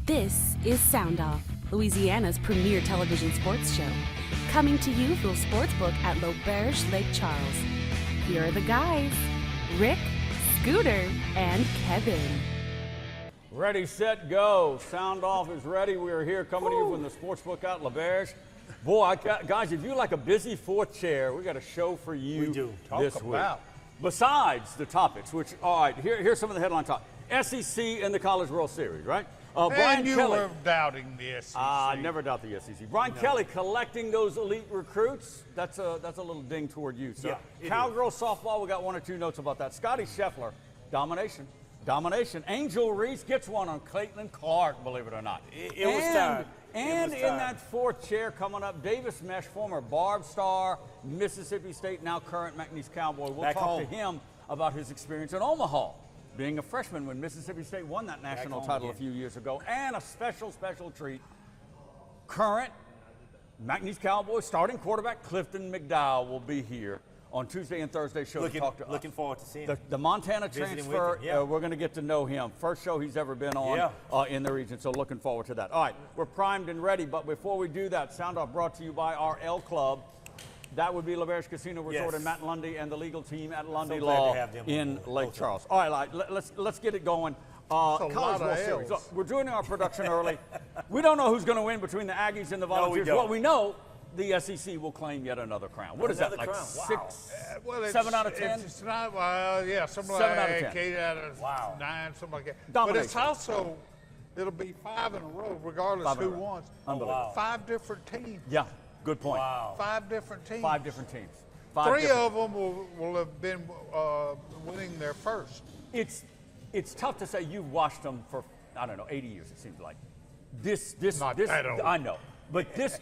This is SoundOff, Louisiana's premier television sports show, coming to you from Sportsbook at L'Auberge Lake Charles. Here are the guys, Rick, Scooter, and Kevin. Ready, set, go. SoundOff is ready. We are here coming to you from the Sportsbook at L'Auberge. Boy, guys, if you like a busy fourth chair, we got a show for you this week. Besides the topics, which, all right, here's some of the headline topics. SEC and the College World Series, right? Brian Kelly. Were doubting the SEC. I never doubt the SEC. Brian Kelly collecting those elite recruits. That's a little ding toward you. So, Cowgirl softball, we got one or two notes about that. Scotty Scheffler, domination. Angel Reese gets one on Caitlin Clark, believe it or not. It was time. And in that fourth chair coming up, Davis Meche, former Barbe star, Mississippi State, now current McNeese Cowboy. We'll talk to him about his experience in Omaha, being a freshman when Mississippi State won that national title a few years ago. And a special treat, current McNeese Cowboy starting quarterback Clifton McDowell will be here on Tuesday and Thursday show to talk to us. Looking forward to seeing him. The Montana transfer, we're going to get to know him. First show he's ever been on in the region, so looking forward to that. All right, we're primed and ready, but before we do that, SoundOff brought to you by our L Club. That would be L'Auberge Casino Resort and Matt Lundy and the legal team at Lundy Law in Lake Charles. All right, let's get it going. College World Series. So we're doing our production early. We don't know who's going to win between the Aggies and the Volunteers. What we know, the SEC will claim yet another crown. What is that, like 7 out of 10? It's not, something like 8 out of 9, something like that. Domination. But it's also, it'll be 5 in a row, regardless who wins. Unbelievable. 5 different teams. Yeah, good point. 5 different teams. 5 different teams. 3 of them will have been winning their first. It's tough to say you've watched them for, I don't know, 80 years, it seems like. This I know. But this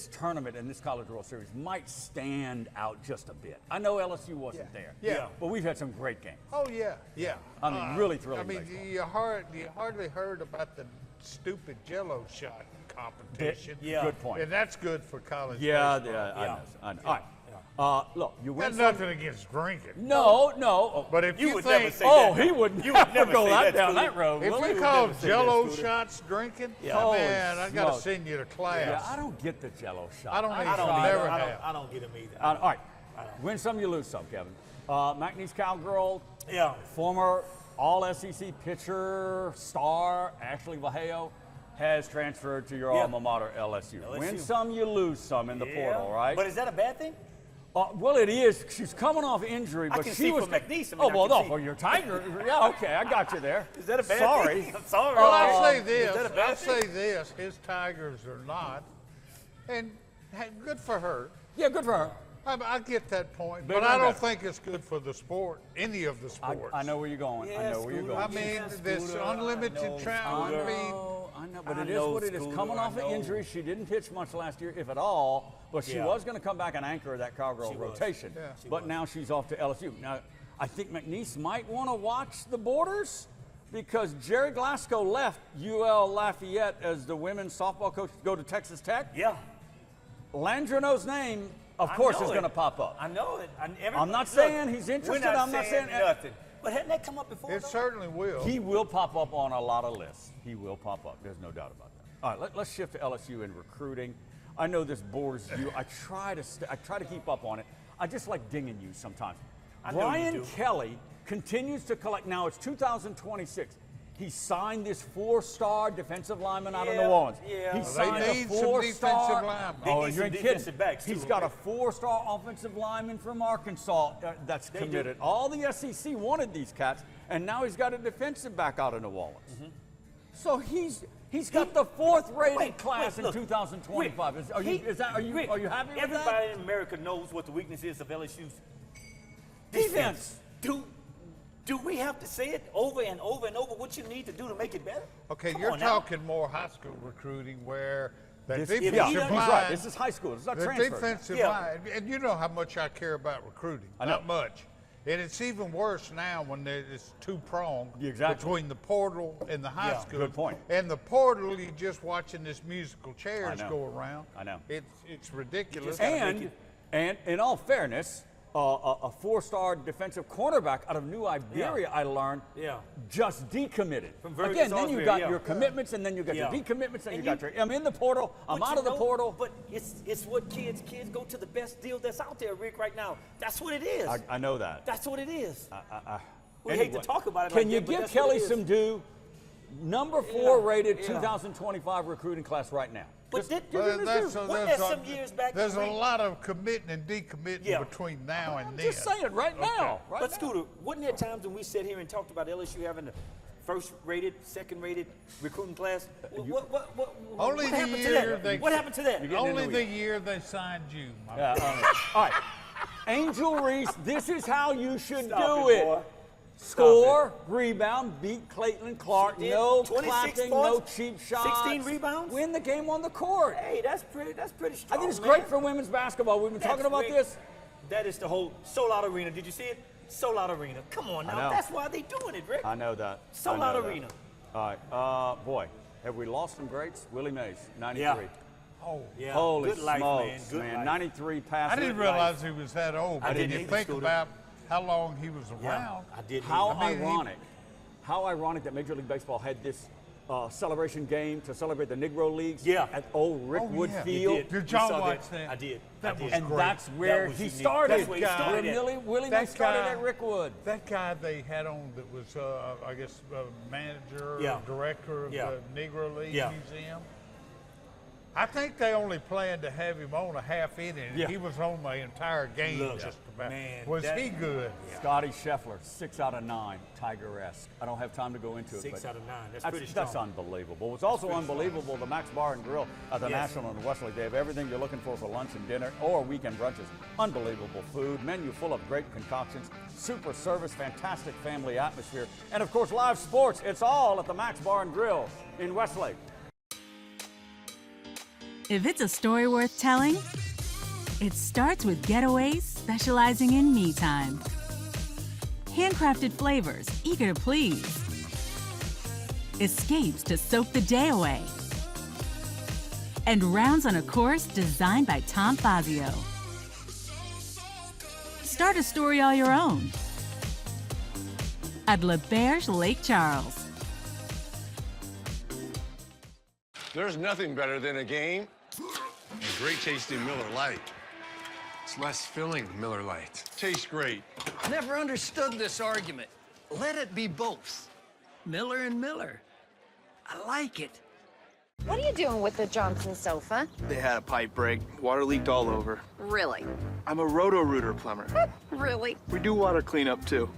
tournament and this College World Series might stand out just a bit. I know LSU wasn't there. Yeah. But we've had some great games. Oh, yeah. I mean, really thrilling. I mean, you hardly heard about the stupid Jello shot competition. Good point. And that's good for college baseball. I know. All right. Look, you win. That's nothing against drinking. No. But if you would think, never say that. He wouldn't. You would never go down that road. If we call Jello shots drinking, man, I got to send you to class. Yeah, I don't get the Jello shot. I don't either. I don't get them either. All right, win some, you lose some, Kevin. McNeese Cowgirl, former All-SEC pitcher, star, Ashley Vallejo, has transferred to your alma mater, LSU. Win some, you lose some in the portal, right? But is that a bad thing? Well, it is. She's coming off injury, but she was. McNeese. For your Tiger. Yeah, okay, I got you there. Is that a bad thing? I'm sorry. Well, I'll say this. His Tigers are not. And good for her. Yeah, good for her. I get that point, but I don't think it's good for the sport, any of the sports. I know where you're going. I mean, this unlimited travel. I know, but it is what it is. Coming off an injury, she didn't pitch much last year, if at all, but she was going to come back and anchor that Cowgirl rotation. But now she's off to LSU. Now, I think McNeese might want to watch the Borders because Jerry Glasgow left UL Lafayette as the women's softball coach to go to Texas Tech. Yeah. Landreneau's name, of course, is going to pop up. I know it. I'm not saying he's interested. I'm not saying nothing. But hadn't that come up before? It certainly will. He will pop up on a lot of lists. He will pop up. There's no doubt about that. All right, let's shift to LSU and recruiting. I know this bores you. I try to keep up on it. I just like dinging you sometimes. Brian Kelly continues to collect. Now it's 2026. He signed this 4-star defensive lineman out of New Orleans. He signed a 4-star. Oh, you're kidding. He's got a 4-star offensive lineman from Arkansas that's committed. All the SEC wanted these cats, and now he's got a defensive back out of New Orleans. So he's got the 4th-rated class in 2025. Are you happy with that? Everybody in America knows what the weakness is of LSU's defense. Do we have to say it over and over and over what you need to do to make it better? Okay, you're talking more high school recruiting where the defensive line. Right. This is high school. It's not transfer. The defensive line, and you know how much I care about recruiting. Not much. And it's even worse now when it's two-pronged between the portal and the high school. Good point. And the portal, you're just watching this musical chairs go around. I know. It's ridiculous. And in all fairness, a four-star defensive cornerback out of New Iberia, I learned, just decommitted. Again, then you got your commitments, and then you got your decommitments, and you got your, I'm in the portal, I'm out of the portal. But it's what kids go to the best deal that's out there, Rick, right now. That's what it is. I know that. That's what it is. We Anyway, hate to talk about it Can like you that, but give that's Kelly what it is. some due? Number 4 rated 2025 recruiting class right now. But Just wasn't there some years back? There's a lot of committing and decommitting between now and then. Just saying, right now. Right But now. Scooter, wasn't there times when we sat here and talked about LSU having the first-rated, second-rated recruiting class? Only what the happened year to that? they. What happened to that? Only the year they signed you. Yeah, all right. Angel Reese, this is how you should Stop do it, it. boy. Score, rebound, beat Caitlin Clark. She did. No 26 clapping, points, no cheap shots. 16 rebounds. Win the game on the court. Hey, that's pretty I strong, think it's man. great for women's basketball. We've been talking about Rick, this. That is the whole sold-out arena. Did you see it? Sold-out arena. Come on I now. know. That's why they doing it, Rick. I know that. Sold-out arena. All right. Boy, have we lost some greats? Willie Mays, 93. Yeah. Oh, Yeah. Holy Good life, smokes, man. Good life. 93 passes. I didn't realize he was that old. I But didn't when you either, think Scooter. about how long he was Yeah, around. I did. How I mean, ironic. How ironic that Major League Baseball had this celebration game to celebrate the Negro Leagues at old Rickwood yeah. Field. Did John saw watch that? that? I did. That I did. was And great. that's where was he unique. started. That's where he started at. Willie That Mays started guy- at Rickwood. That guy they had on that was, I guess, manager, Yeah. director of Yeah. the Negro League Yeah. Museum. I think they only planned to have him on a half inning. Yeah. He was on the entire game Look, just about. man, was that- he good? Scotty Scheffler, 6 out of 9, Tiger-esque. I don't have time to go into it. 6 but out of 9. That's pretty That's strong. unbelievable. It's also unbelievable, the Max Bar and Grill at the National in Westlake. They have everything you're looking for lunch and dinner or weekend brunches. Unbelievable food, menu full of great concoctions, super service, fantastic family atmosphere, and of course live sports. It's all at the Max Bar and Grill in Westlake. If it's a story worth telling, it starts with Getaways specializing in me time. Handcrafted flavors, eager to please. Escapes to soak the day away. And rounds on a course designed by Tom Fazio. Start a story all your own at Le Berge Lake Charles. There's nothing better than a game. A great tasting Miller Lite. It's less filling, Miller Lite. Tastes great. Never understood this argument. Let it be both. Miller and Miller. I like it. What are you doing with the Johnson sofa? They had a pipe break. Water leaked all over. Really? I'm a Roto-Rooter plumber. Really? We do water cleanup, too.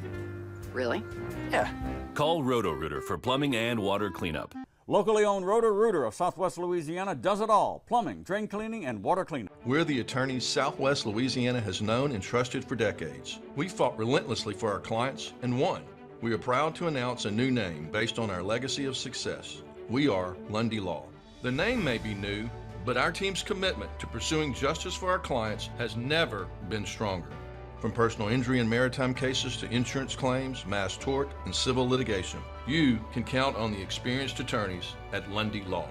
Really? Yeah. Call Roto-Rooter for plumbing and water cleanup. Locally owned Roto-Rooter of Southwest Louisiana does it all: plumbing, drain cleaning, and water cleanup. We're the attorneys Southwest Louisiana has known and trusted for decades. We fought relentlessly for our clients and won. We are proud to announce a new name based on our legacy of success. We are Lundy Law. The name may be new, but our team's commitment to pursuing justice for our clients has never been stronger. From personal injury and maritime cases to insurance claims, mass tort, and civil litigation, you can count on the experienced attorneys at Lundy Law.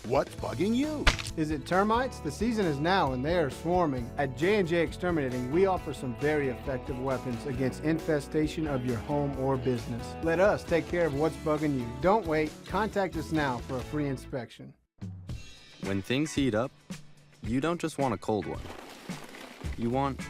What's bugging you? Is it termites? The season is now and they are swarming. At J&J Exterminating, we offer some very effective weapons against infestation of your home or business. Let us take care of what's bugging you. Don't wait. Contact us now for a free inspection. When things heat up, you don't just want a cold one. You want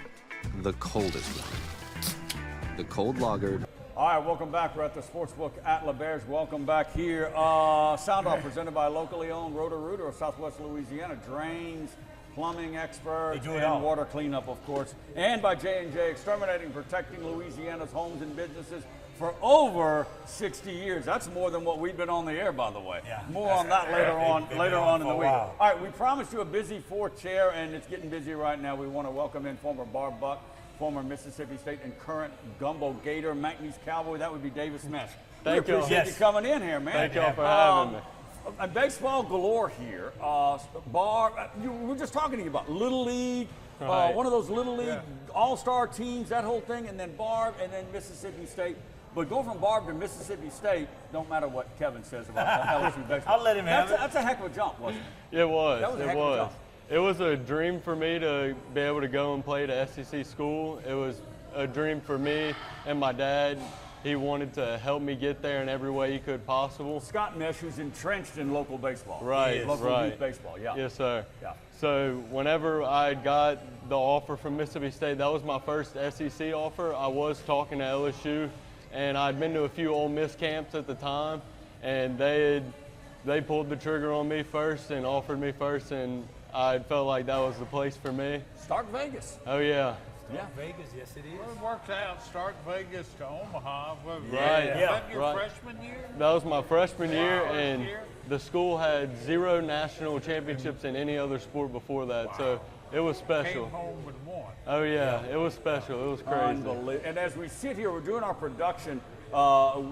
the coldest one. The cold lagered. All right, welcome back. We're at the Sportsbook at La Berge. Welcome back here. SoundOff presented by locally owned Roto-Rooter of Southwest Louisiana. Drains, plumbing experts, and water cleanup, of course. And by J&J Exterminating, protecting Louisiana's homes and businesses for over 60 years. That's more than what we've been on the air, by the way. Yeah, more on that later on in the week. All right, we promised you a busy fourth chair, and it's getting busy right now. We want to welcome in former Barbe Buck, former Mississippi State and current Gumbo Gator, McNeese Cowboy. That would be Davis Meche. Thank you. Appreciate you coming in here, man. Thank y'all for having me. Baseball galore here. Barbe, we're just talking to you about Little League, Right. one of those Little League all-star teams, that whole thing, and then Barbe, and then Mississippi State. But go from Barbe to Mississippi State, don't matter what Kevin says about LSU baseball. I'll let him have it. That's a heck of a jump, wasn't it? It was. That was a heck of a jump. It was a dream for me to be able to go and play at SEC school. It was a dream for me and my dad. He wanted to help me get there in every way he could possible. Scott Meche, who's entrenched in local baseball. Right, local youth baseball, yeah. Yes, sir. Yeah. So whenever I got the offer from Mississippi State, that was my first SEC offer. I was talking to LSU, and I'd been to a few Ole Miss camps at the time, and they pulled the trigger on me first and offered me first, and I felt like that was the place for me. Stark Vegas. Oh, yeah. Yeah, Vegas, yes it is. Well, it worked out. Stark Vegas to Omaha. Well, Right. Was that your freshman year? That was my freshman year, and the school had 0 national championships in any other sport before that, so it was special. Came home with one. Oh, yeah, it was special. It was crazy. Unbelievable. And as we sit here, we're doing our production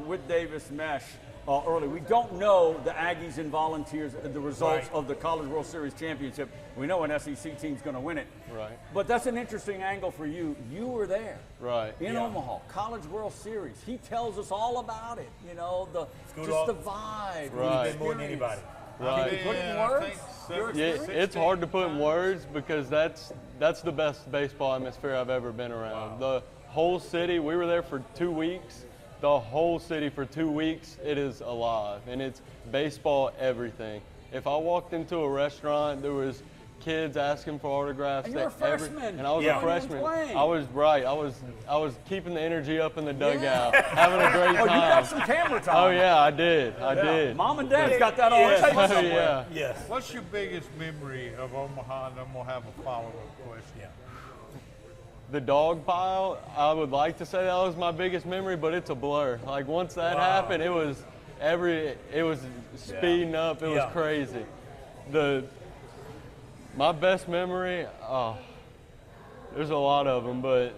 with Davis Meche early. We don't know the Aggies and Volunteers, the results of the College World Series Championship. We know an SEC team's going to win it. Right. But that's an interesting angle for you. You were there. Right. In Omaha, College World Series. He tells us all about it. You know, the vibe. Right. More than anybody. Right. Can you put it in words? Yeah, it's hard to put in words because that's the best baseball atmosphere I've ever been around. The whole city, we were there for 2 weeks. The whole city for 2 weeks, it is alive, and it's baseball everything. If I walked into a restaurant, there was kids asking for autographs. And you were a freshman. And I was a freshman. I was right. I was keeping the energy up in the dugout, having a great time. Oh, you got some camera time. Oh yeah, I did. I did. Mom and Dad's got that on tape somewhere. Yeah. Yes. What's your biggest memory of Omaha? And then we'll have a follow-up question. The dog pile, I would like to say that was my biggest memory, but it's a blur. Like once that happened, it was speeding up. It was crazy. My best memory, there's a lot of them, but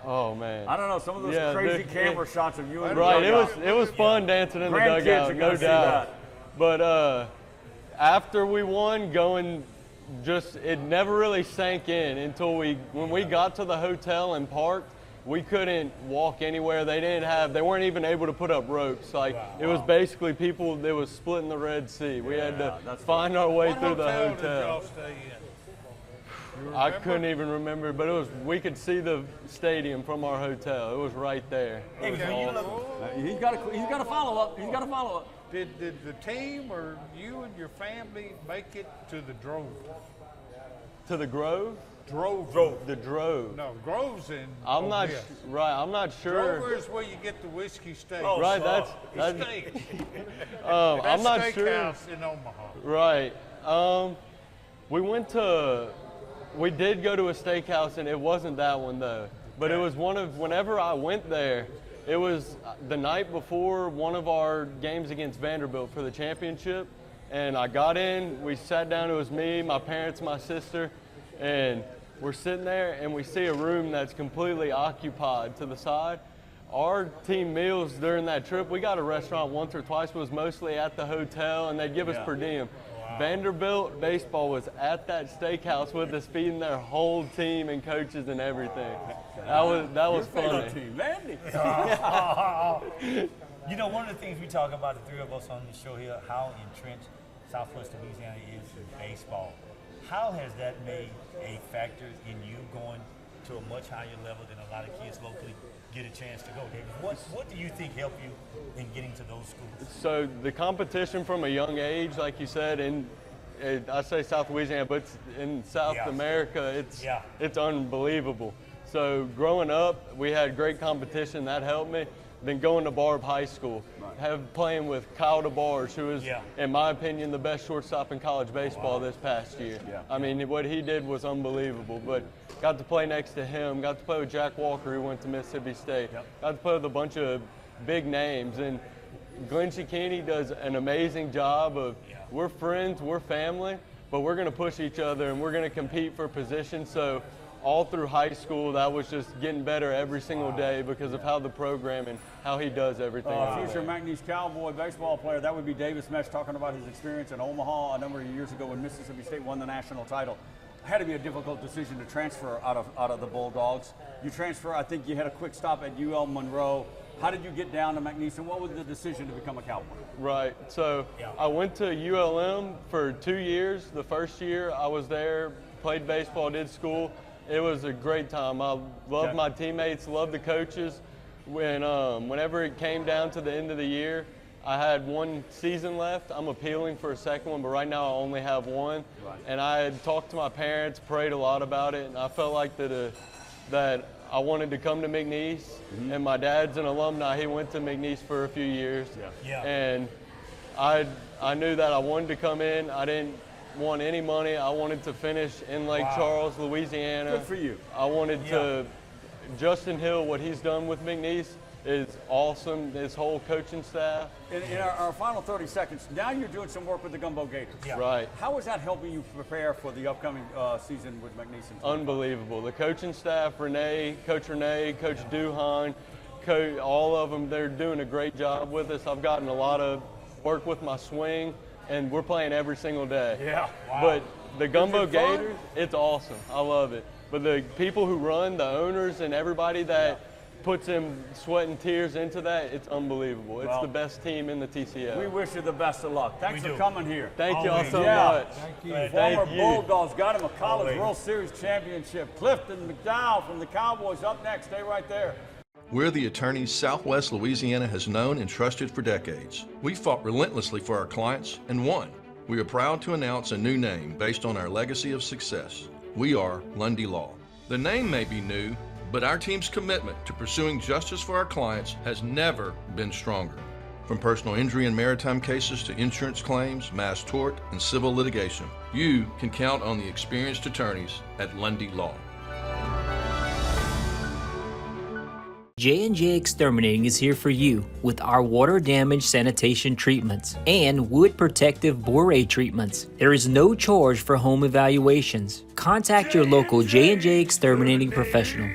oh man. I don't know, some of those crazy camera shots of you and right. the dugout. It was fun dancing in the dugout, no doubt. But after we won, it never really sank in until when we got to the hotel and parked, we couldn't walk anywhere. They weren't even able to put up ropes. It was basically people that was splitting the Red Sea. We had to find our way through the hotel. What hotel did y'all stay in? I couldn't even remember, but we could see the stadium from our hotel. It was right there. He's got a follow-up. He's got a follow-up. Did the team or you and your family make it to the Drove? To the Grove? Drove. The Drove. No, Grove's in. I'm not sure. Drover is where you get the whiskey steak. Oh, right, that's steak. I'm not sure. Steakhouse in Omaha. Right. We did go to a steakhouse, and it wasn't that one though. But it was whenever I went there, it was the night before one of our games against Vanderbilt for the championship. And I got in, we sat down, it was me, my parents, my sister, and we're sitting there and we see a room that's completely occupied to the side. Our team meals during that trip, we got a restaurant once or twice, but it was mostly at the hotel, and they'd give us per diem. Wow. Vanderbilt baseball was at that steakhouse with us, feeding their whole team and coaches and everything. That was funny. Team, Vandy. You know, one of the things we talk about, the three of us on the show here, how entrenched Southwest Louisiana is in baseball. How has that made a factor in you going to a much higher level than a lot of kids locally get a chance to go? David, what do you think helped you in getting to those schools? So the competition from a young age, like you said, I say South Louisiana, but in South America, it's unbelievable. So growing up, we had great competition. That helped me. Then going to Barbe High School, playing with Kyle DeBarge, who is, in my opinion, the best shortstop in college baseball this past year. I mean, what he did was unbelievable. But got to play next to him, got to play with Jack Walker, who went to Mississippi State, got to play with a bunch of big names. And Glenn Cicchini does an amazing job of, we're friends, we're family, but we're going to push each other and we're going to compete for position. So all through high school, that was just getting better every single day because of how the program and how he does everything. Future McNeese Cowboy baseball player, that would be Davis Meche, talking about his experience in Omaha a number of years ago when Mississippi State won the national title. Had to be a difficult decision to transfer out of the Bulldogs. You transfer, I think you had a quick stop at UL Monroe. How did you get down to McNeese, and what was the decision to become a Cowboy? Right. So I went to ULM for 2 years. The first year I was there, played baseball, did school. It was a great time. I loved my teammates, loved the coaches. Whenever it came down to the end of the year, I had 1 season left. I'm appealing for a second one, but right now I only have 1. Right. And I had talked to my parents, prayed a lot about it, and I felt like that I wanted to come to McNeese. And my dad's an alumni. He went to McNeese for a few years. And I knew that I wanted to come in. I didn't want any money. I wanted to finish in Lake Charles, Louisiana. Good for you. I wanted to, Justin Hill, what he's done with McNeese is awesome, his whole coaching staff. In our final 30 seconds, now you're doing some work with the Gumbo Gators. Right. How is that helping you prepare for the upcoming season with McNeese? Unbelievable. The coaching staff, Coach Duhan, all of them, they're doing a great job with us. I've gotten a lot of work with my swing, and we're playing every single day. Yeah. Wow. But the Gumbo Gators, it's awesome. I love it. But the people who run, the owners and everybody that puts in sweat and tears into that, it's unbelievable. It's the best team in the TCL. We wish you the best of luck. Thanks for coming here. Thank y'all so much. Thank you. Former Bulldogs got him a College World Series championship. Clifton McDowell from the Cowboys up next. Stay right there. We're the attorneys Southwest Louisiana has known and trusted for decades. We fought relentlessly for our clients and won. We are proud to announce a new name based on our legacy of success. We are Lundy Law. The name may be new, but our team's commitment to pursuing justice for our clients has never been stronger. From personal injury and maritime cases to insurance claims, mass tort, and civil litigation, you can count on the experienced attorneys at Lundy Law. J&J Exterminating is here for you with our water damage sanitation treatments and wood protective borate treatments. There is no charge for home evaluations. Contact your local J&J Exterminating professional.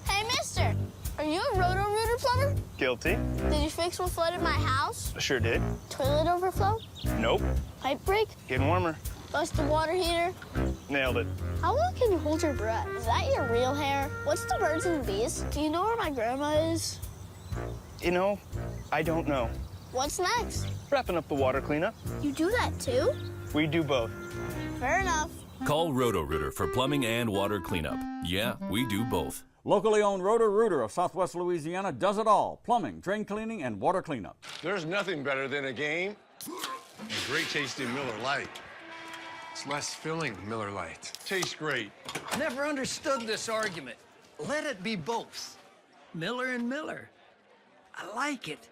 Hey, mister, are you a Roto-Rooter plumber? Guilty. Did you fix what flooded my house? Sure did. Toilet overflow? Nope. Pipe break? Getting warmer. Busted water heater? Nailed it. How long can you hold your breath? Is that your real hair? What's the birds and the bees? Do you know where my grandma is? You know, I don't know. What's next? Wrapping up the water cleanup. You do that too? We do both. Fair enough. Call Roto-Rooter for plumbing and water cleanup. Yeah, we do both. Locally owned Roto-Rooter of Southwest Louisiana does it all. Plumbing, drain cleaning, and water cleanup. There's nothing better than a game and great tasting Miller Lite. It's less filling, Miller Lite. Tastes great. Never understood this argument. Let it be both. Miller and Miller. I like it.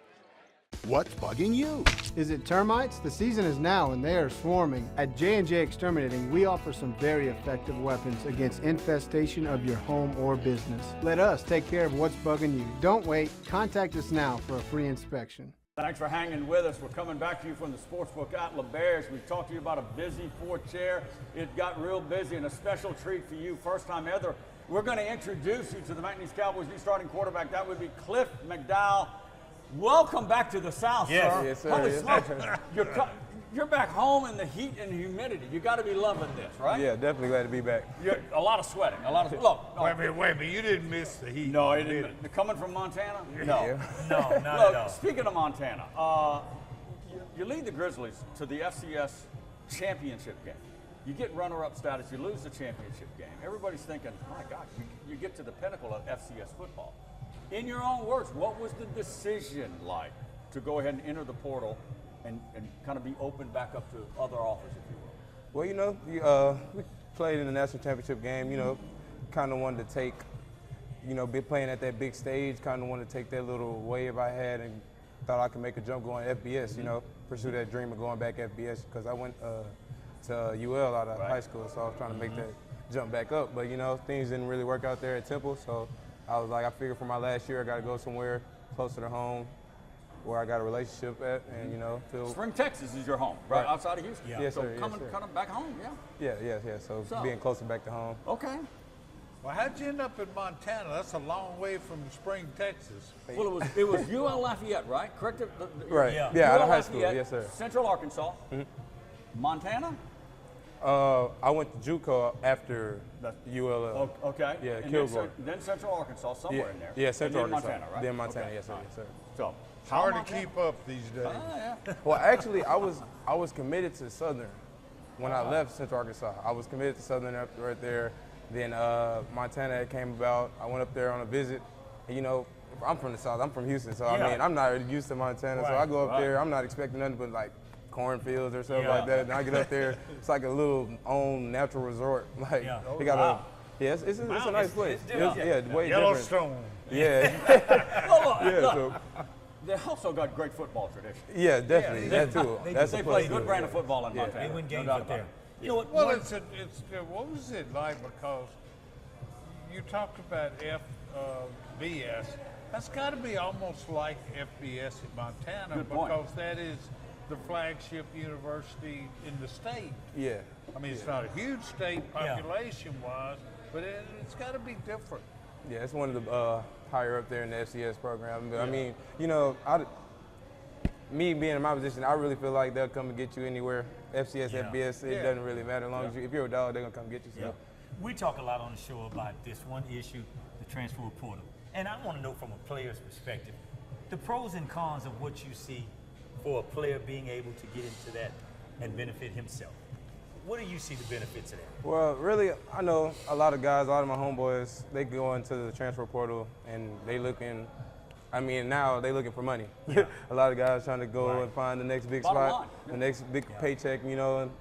What's bugging you? Is it termites? The season is now and they are swarming. At J&J Exterminating, we offer some very effective weapons against infestation of your home or business. Let us take care of what's bugging you. Don't wait. Contact us now for a free inspection. Thanks for hanging with us. We're coming back to you from the Sportsbook at LaBerge. We've talked to you about a busy fourth chair. It got real busy, and a special treat for you, first time ever. We're going to introduce you to the McNeese Cowboys' new starting quarterback. That would be Cliff McDowell. Welcome back to the South, sir. Yes, sir. You're back home in the heat and humidity. You got to be loving this, right? Yeah, definitely glad to be back. A lot of sweating. A lot of look. Wait a minute. You didn't miss the heat. No, I didn't. Coming from Montana? No. No, not at all. Speaking of Montana, you lead the Grizzlies to the FCS championship game. You get runner-up status. You lose the championship game. Everybody's thinking, my God, you get to the pinnacle of FCS football. In your own words, what was the decision like to go ahead and enter the portal and kind of be open back up to other offers, if you will? Well, you know, we played in the national championship game, you know, kind of wanted to take, you know, be playing at that big stage, kind of wanted to take that little wave I had and thought I could make a jump going to FBS, you know, pursue that dream of going back FBS because I went to UL out of high school, so I was trying to make that jump back up. But, you know, things didn't really work out there at Temple, so I was like, I figured for my last year I got to go somewhere closer to home where I got a relationship at, and you know, Spring, Texas is your home, right outside of Houston. Yeah. Yes, so sir. coming back home, Yeah. So being closer back to home. Okay. Well, how'd you end up in Montana? That's a long way from Spring, Texas. Well, it was UL Lafayette, right? Correct? Right. Yeah, out of high school. Yes, sir. Central Arkansas. Montana. I went to JUCO after ULL. Okay. Yeah, and Kilgore. Then Central Arkansas, somewhere in there. Yeah, Central and then Arkansas. Montana, right? Then Montana, okay. yes, sir. Yes, sir. So, It's hard to keep up these days. Well, actually, I was committed to Southern when I left Central Arkansas. I was committed to Southern right there. Then Montana came about. I went up there on a visit. And, you know, I'm from the South. I'm from Houston, so I mean, I'm not really used to Montana. So I go up there. I'm not expecting nothing but like cornfields or something like that. And I get up there, it's like a little own natural resort. Like they got it's a nice place. Way Yellowstone. Look, they also got great football tradition. Yeah, definitely. That too. They play a good brand of football in Montana. They win games up there. You know what? Well, what was it like? Because you talked about FBS. That's got to be almost like FBS in Montana because that is the flagship university in the state. Yeah. I mean, it's not a huge state population-wise, but it's got to be different. Yeah, it's one of the higher up there in the FCS program. But I mean, you know, me being in my position, I really feel like they'll come and get you anywhere. FCS, FBS, it doesn't really matter. As long as if you're a dog, they're going to come get you. So. We talk a lot on the show about this one issue, the transfer portal. And I want to know from a player's perspective, the pros and cons of what you see for a player being able to get into that and benefit himself. What do you see the benefits of that? Well, really, I know a lot of guys, a lot of my homeboys, they go into the transfer portal and they looking, I mean, now they looking for money. A lot of guys trying to go and find the next big spot, the next big paycheck, you know. And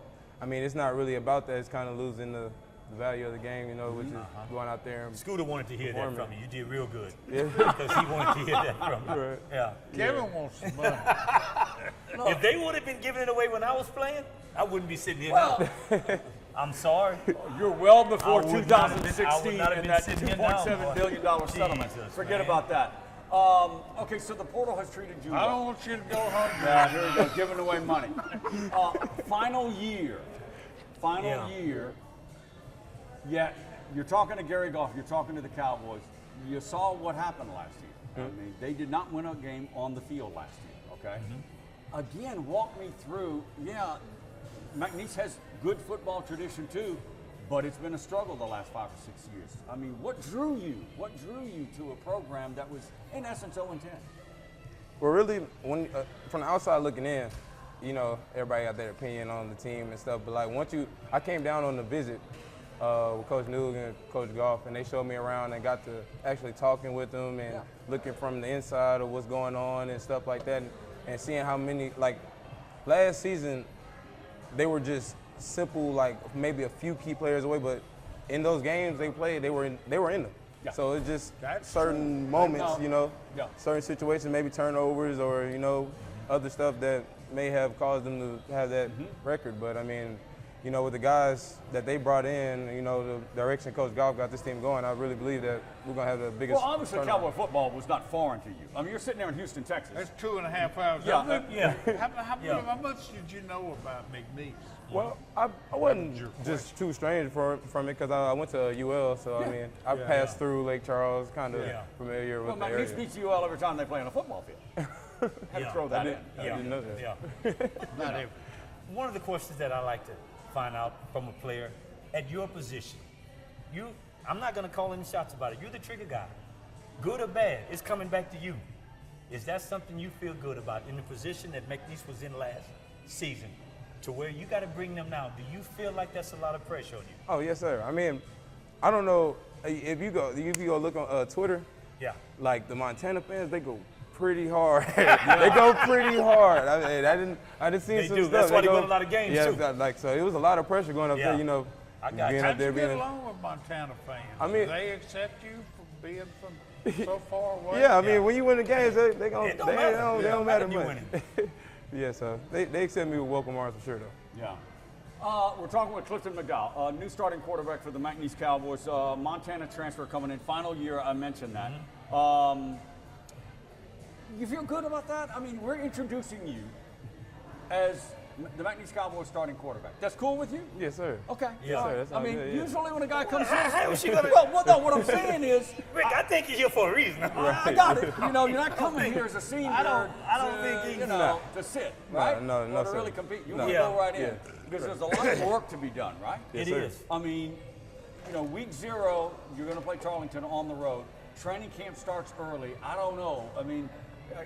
I mean, it's not really about that. It's kind of losing the value of the game, you know, which is going out there and Scooter wanted to hear that from you. You did real good. Yeah. Because he wanted to hear that from you. Right. Yeah. Kevin wants some money. If they would have been giving it away when I was playing, I wouldn't be sitting here now. I'm sorry. You're well before 2016 and that $2.7 billion settlement. Forget about that. Okay, so the portal has treated you well. I don't want you to go hungry. Yeah, here we go, giving away money. Final year. Yeah, you're talking to Gary Goff, you're talking to the Cowboys. You saw what happened last year. I mean, they did not win a game on the field last year, okay? Again, walk me through, McNeese has good football tradition too, but it's been a struggle the last 5 or 6 years. I mean, what drew you to a program that was, in essence, 0-10? Well, really, when from the outside looking in, you know, everybody got their opinion on the team and stuff, but like I came down on the visit with Coach Newg and Coach Goff, and they showed me around and got to actually talking with them and looking from the inside of what's going on and stuff like that, and seeing how many, like, last season, they were just simple, like maybe a few key players away, but in those games they played, they were in them. Yeah. So it's just certain moments, you know, certain situations, maybe turnovers or, you know, other stuff that may have caused them to have that record. But I mean, you know, with the guys that they brought in, you know, the direction Coach Goff got this team going, I really believe that we're going to have the biggest. Well, obviously, Cowboy football was not foreign to you. I mean, you're sitting there in Houston, Texas. That's 2.5 hours. How much did you know about McNeese? Well, I wasn't just too strange from it because I went to UL, so I mean, I passed through Lake Charles, kind of familiar with the area. McNeese beats UL every time they play on a football field. Had to throw that in. I didn't know that. Not every. One of the questions that I like to find out from a player at your position, I'm not going to call any shots about it. You're the trigger guy. Good or bad, it's coming back to you. Is that something you feel good about in the position that McNeese was in last season, to where you got to bring them now? Do you feel like that's a lot of pressure on you? Oh yes, sir. I mean, I don't know if you go look on Twitter. Yeah. Like the Montana fans, they go pretty hard. They go pretty hard. I mean, I didn't see some stuff. That's why they win a lot of games too. Like so, it was a lot of pressure going up there. You know, being up there, get along with Montana fans. I mean, do they accept you for being from so far away? Yeah, I mean, when you win the games, they don't matter much. Yeah, so they accept me with welcome arms for sure, though. Yeah. We're talking with Clifton McDowell, new starting quarterback for the McNeese Cowboys. Montana transfer coming in, final year, I mentioned that. You feel good about that? I mean, we're introducing you as the McNeese Cowboys starting quarterback. That's cool with you? Yes, sir. Okay. Yes, sir. That's I mean, good, yeah. usually when a guy comes How in, is she gonna- well, what I'm saying is, Rick, I think he's here for a reason. I got it. You know, you're not coming here as a senior. I don't think he's to sit, right? No, or to sir. really compete. You No. want to go right in Yeah. because there's a lot of work to be done, right? Yes, It sir. is. I mean, you know, week 0, you're going to play Charlington on the road. Training camp starts early. I don't know. I mean,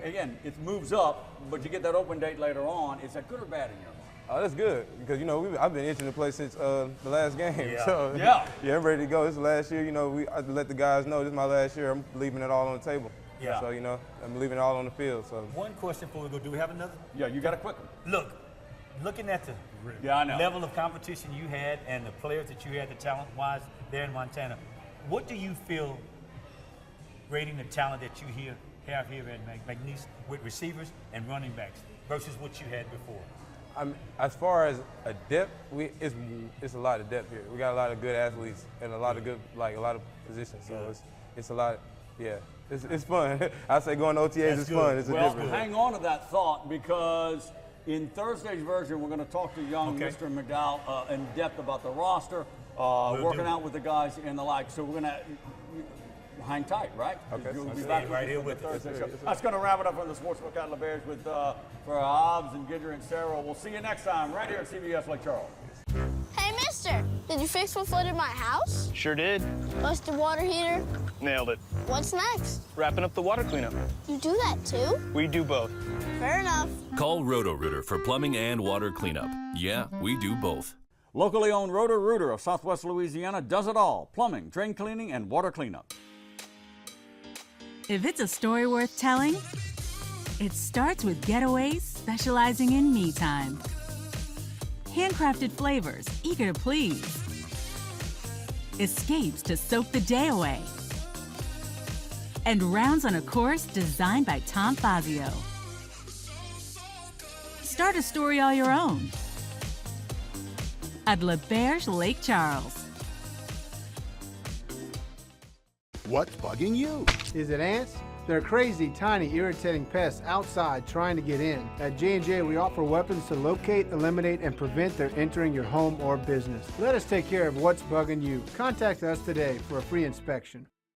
again, it moves up, but you get that open date later on. Is that good or bad in your mind? Oh, that's good because you know I've been itching to play since the last game. Yeah. So Yeah. yeah, I'm ready to go. This is last year. You know, I let the guys know this is my last year. I'm leaving it all on the table. Yeah. So you know, I'm leaving it all on the field. So One question before we go. Do we have another? Yeah, you got a quick one. Looking at the I know. level of competition you had and the players that you had, the talent-wise there in Montana, what do you feel rating the talent that you have here at McNeese with receivers and running backs versus what you had before? As far as a depth, it's a lot of depth here. We got a lot of good athletes and a lot of good a lot of positions. So it's a lot. Yeah, it's fun. I say going to OTAs is fun. It's a difference. Hang on to that thought because in Thursday's version, we're going to talk to young Mr. McDowell in depth about the roster, working out with the guys and the like. So we're going to hang tight, right? Okay. You'll be back right here with Thursday show. That's going to wrap it up on the Sportsbook at LaBerge with for Hobbs and Gidger and Sarah. We'll see you next time right here at CBS Lake Charles. Hey, mister, did you fix what flooded my house? Sure did. Busted water heater? Nailed it. What's next? Wrapping up the water cleanup. You do that too? We do both. Fair enough. Call Roto-Rooter for plumbing and water cleanup. Yeah, we do both. Locally owned Roto-Rooter of Southwest Louisiana does it all: plumbing, drain cleaning, and water cleanup. If it's a story worth telling, it starts with Getaways specializing in me time. Handcrafted flavors, eager to please. Escapes to soak the day away. And rounds on a course designed by Tom Fazio. Start a story all your own at LaBerge Lake Charles. What's bugging you? Is it ants? They're crazy, tiny, irritating pests outside trying to get in. At J&J, we offer weapons to locate, eliminate, and prevent their entering your home or business. Let us take care of what's bugging you. Contact us today for a free inspection.